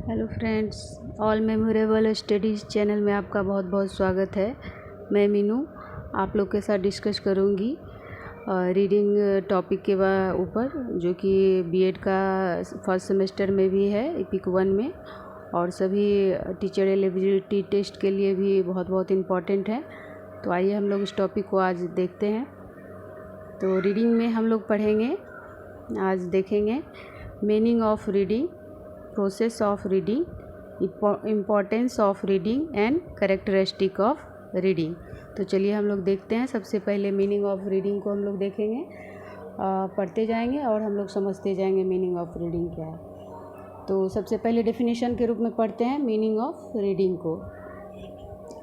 Hello friends, all memorable studies channel में आपका बहुत बहुत स्वागत है। मैं मीनू आप लोग के साथ डिस्कस करूंगी रीडिंग टॉपिक के ऊपर, जो कि बीएड का फर्स्ट सेमेस्टर में भी है, इपिक 1 में, और सभी टीचर एलिजिबिलिटी टेस्ट के लिए भी बहुत बहुत इम्पॉर्टेंट है। तो आइए हम लोग इस टॉपिक को आज देखते हैं। तो रीडिंग में हम लोग पढ़ेंगे, आज देखेंगे meaning of reading, process of reading, importance of reading and characteristic of reading. तो चलिए हम लोग देखते हैं। सबसे पहले मीनिंग ऑफ रीडिंग को हम लोग देखेंगे, पढ़ते जाएंगे और हम लोग समझते जाएंगे मीनिंग ऑफ रीडिंग क्या है। तो सबसे पहले डेफिनेशन के रूप में पढ़ते हैं मीनिंग ऑफ रीडिंग को।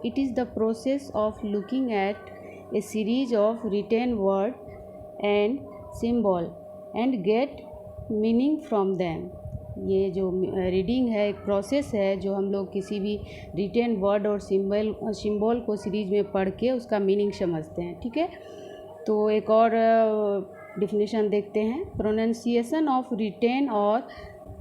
It is the process of looking at a series of written word and symbol and get meaning from them. ये जो रीडिंग है एक प्रोसेस है जो हम लोग किसी भी रिटेन वर्ड और सिंबल को सीरीज में पढ़ के उसका मीनिंग समझते हैं। ठीक है, तो एक और डिफिनेशन देखते हैं। प्रोनाउंसिएशन ऑफ रिटेन और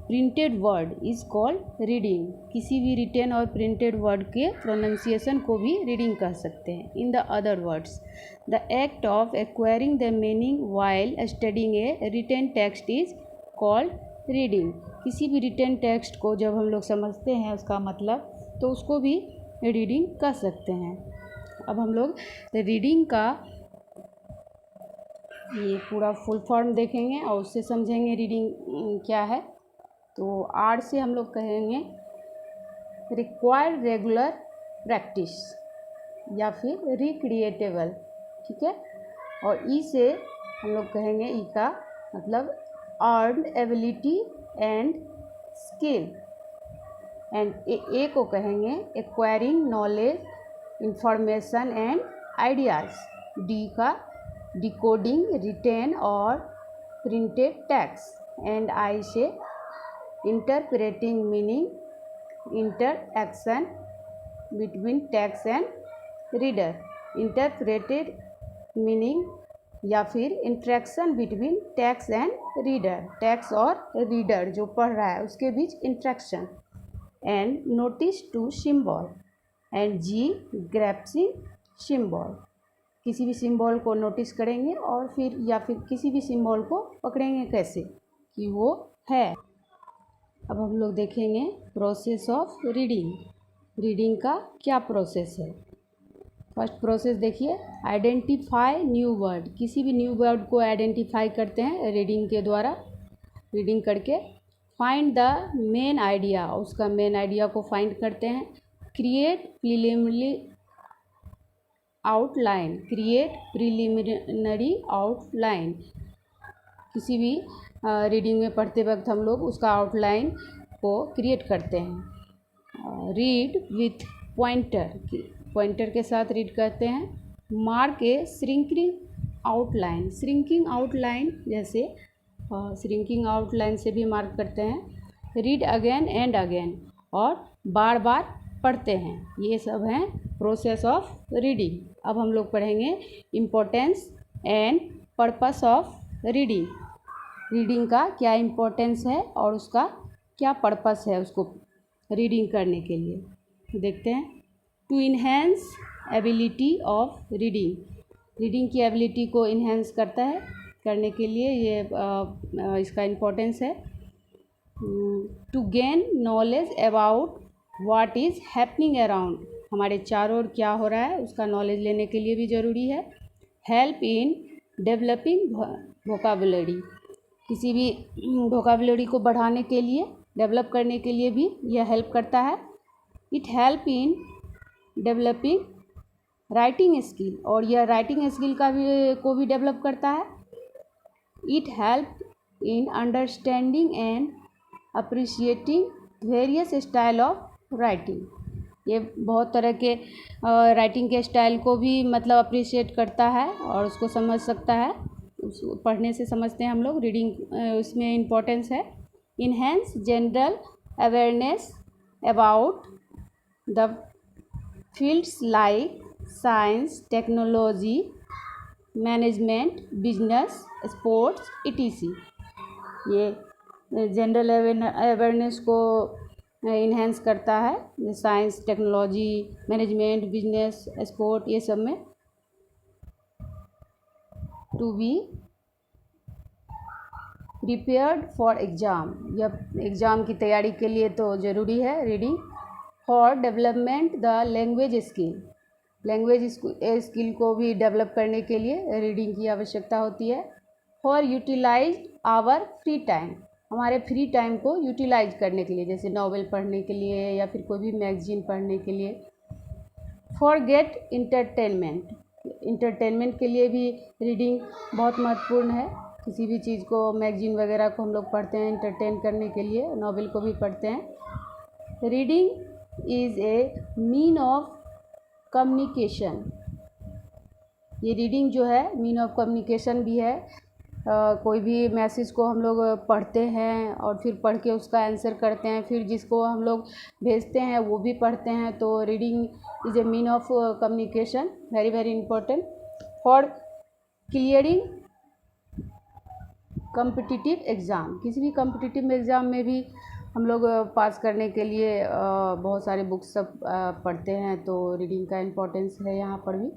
printed word is called reading. किसी भी रिटेन और प्रिंटेड वर्ड के प्रोनाउंसिएशन को भी रीडिंग कह सकते हैं। In the other words, the act of acquiring the meaning while studying a written text is called reading. किसी भी रिटेन टेक्स्ट को जब हम लोग समझते हैं उसका मतलब, तो उसको भी रीडिंग कह सकते हैं। अब हम लोग रीडिंग का ये पूरा फुल फॉर्म देखेंगे और उससे समझेंगे रीडिंग क्या है। तो आर से हम लोग कहेंगे रिक्वायर्ड रेगुलर प्रैक्टिस या फिर रिक्रिएटेबल। ठीक है, और ई से हम लोग कहेंगे, ई का मतलब earned ability and skill, and A को कहेंगे acquiring knowledge, information and ideas. D का डिकोडिंग रिटेन और प्रिंटेड टेक्स्ट, एंड आई से interpreting meaning, interaction between text and reader. Interpreted meaning या फिर interaction between text and reader, text और reader जो पढ़ रहा है उसके बीच interaction. And notice to symbol, and G grasping symbol. किसी भी सिंबल को नोटिस करेंगे और फिर या फिर किसी भी सिंबल को पकड़ेंगे कैसे कि वो है। अब हम लोग देखेंगे प्रोसेस ऑफ रीडिंग। रीडिंग का क्या प्रोसेस है। फर्स्ट प्रोसेस देखिए, आइडेंटिफाई न्यू वर्ड। किसी भी न्यू वर्ड को आइडेंटिफाई करते हैं रीडिंग के द्वारा, रीडिंग करके। फाइंड द मेन आइडिया, उसका मेन आइडिया को फाइंड करते हैं। Create preliminary outline, create preliminary outline. किसी भी रीडिंग में पढ़ते वक्त हम लोग उसका आउटलाइन को क्रिएट करते हैं। रीड विथ पॉइंटर, पॉइंटर के साथ रीड करते हैं। मार्क ए श्रिंकिंग आउटलाइन, श्रिंकिंग आउटलाइन जैसे श्रिंकिंग आउटलाइन से भी मार्क करते हैं। रीड अगेन एंड अगेन, और बार बार पढ़ते हैं। ये सब हैं प्रोसेस ऑफ रीडिंग। अब हम लोग पढ़ेंगे importance and purpose of reading. Reading का क्या इम्पोर्टेंस है और उसका क्या पर्पस है उसको रीडिंग करने के लिए, देखते हैं। To enhance ability of reading, reading की एबिलिटी को इन्हेंस करता है, करने के लिए ये इसका इम्पोर्टेंस है। To gain knowledge about what is happening around, हमारे चारों ओर क्या हो रहा है उसका नॉलेज लेने के लिए भी ज़रूरी है। हेल्प इन डेवलपिंग वोकाबुलरी, किसी भी वोकाबुलरी को बढ़ाने के लिए, डेवलप करने के लिए भी यह हेल्प करता है। It help in developing writing skill, और यह राइटिंग स्किल को भी डेवलप करता है। It help in understanding and appreciating various style of writing, ये बहुत तरह के राइटिंग के स्टाइल को भी मतलब अप्रिशिएट करता है और उसको समझ सकता है। पढ़ने से समझते हैं हम लोग, रीडिंग उसमें इम्पोर्टेंस है। Enhance general awareness about the fields like science, technology, management, business, sports, etc. ये जनरल अवेयरनेस को इन्हेंस करता है, science, technology, management, business, sport, ये सब में। To be prepared for exam, जब एग्ज़ाम की तैयारी के लिए तो ज़रूरी है reading. For development the language skill, language skill को भी डेवलप करने के लिए रीडिंग की आवश्यकता होती है। For utilize our free time, हमारे फ्री टाइम को यूटिलाइज करने के लिए, जैसे नॉवेल पढ़ने के लिए या फिर कोई भी मैगजीन पढ़ने के लिए। फॉर गेट इंटरटेनमेंट, इंटरटेनमेंट के लिए भी रीडिंग बहुत महत्वपूर्ण है। किसी भी चीज़ को, मैगजीन वगैरह को हम लोग पढ़ते हैं इंटरटेन करने के लिए, नॉवेल को भी पढ़ते हैं। Reading is a mean of communication, ये रीडिंग जो है मीन ऑफ कम्युनिकेशन भी है। कोई भी मैसेज को हम लोग पढ़ते हैं और फिर पढ़ के उसका आंसर करते हैं, फिर जिसको हम लोग भेजते हैं वो भी पढ़ते हैं, तो reading is a mean of communication, very very important. For clearing competitive exam, किसी भी कॉम्पिटिटिव एग्ज़ाम में भी हम लोग पास करने के लिए बहुत सारे बुक्स सब पढ़ते हैं, तो रीडिंग का इम्पोर्टेंस है यहाँ पर भी।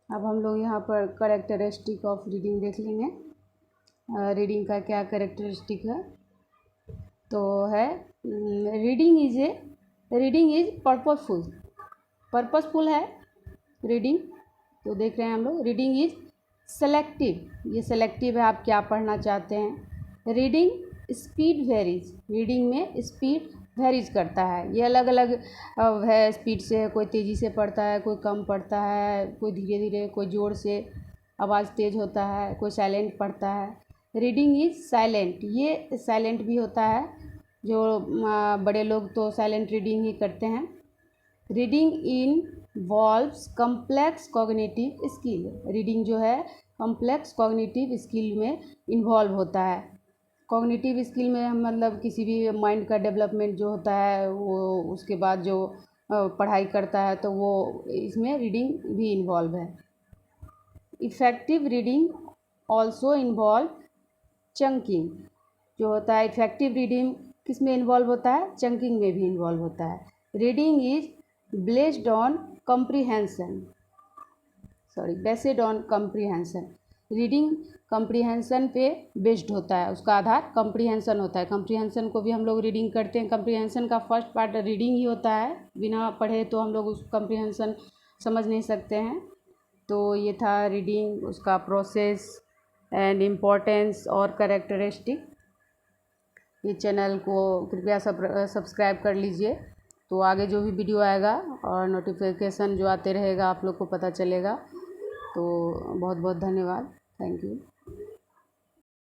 अब हम लोग यहाँ पर कैरेक्टरिस्टिक ऑफ रीडिंग देख लेंगे। रीडिंग का क्या कैरेक्टरिस्टिक है, तो है रीडिंग इज़ पर्पसफुल है रीडिंग। तो देख रहे हैं हम लोग, रीडिंग इज़ सेलेक्टिव, ये सेलेक्टिव है, आप क्या पढ़ना चाहते हैं। रीडिंग स्पीड वेरीज, रीडिंग में स्पीड वेरीज करता है, ये अलग अलग है स्पीड से, कोई तेज़ी से पढ़ता है, कोई कम पढ़ता है, कोई धीरे धीरे, कोई ज़ोर से, आवाज़ तेज़ होता है, कोई साइलेंट पढ़ता है। रीडिंग इज़ साइलेंट, ये साइलेंट भी होता है, जो बड़े लोग तो साइलेंट रीडिंग ही करते हैं। Reading involves complex cognitive skill, reading जो है कॉम्प्लेक्स कॉग्निटिव स्किल में इन्वॉल्व होता है। कॉग्निटिव स्किल में हम मतलब किसी भी माइंड का डेवलपमेंट जो होता है, वो उसके बाद जो पढ़ाई करता है, तो वो इसमें रीडिंग भी इन्वॉल्व है। Effective reading also involve chunking, जो होता है इफ़ेक्टिव रीडिंग किस में इन्वॉल्व होता है, चंकिंग में भी इन्वॉल्व होता है। Reading is based on comprehension, reading comprehension पे बेस्ड होता है, उसका आधार कम्प्रीहेंशन होता है। कम्प्रीहेंशन को भी हम लोग रीडिंग करते हैं, कम्प्रीहेंशन का फर्स्ट पार्ट रीडिंग ही होता है, बिना पढ़े तो हम लोग उस कम्प्रीहेंशन समझ नहीं सकते हैं। तो ये था रीडिंग, उसका प्रोसेस एंड इम्पोर्टेंस और कैरेक्टरिस्टिक। ये चैनल को कृपया सब्सक्राइब कर लीजिए, तो आगे जो भी वीडियो आएगा और नोटिफिकेशन जो आते रहेगा आप लोग को पता चलेगा। तो बहुत बहुत धन्यवाद, थैंक यू।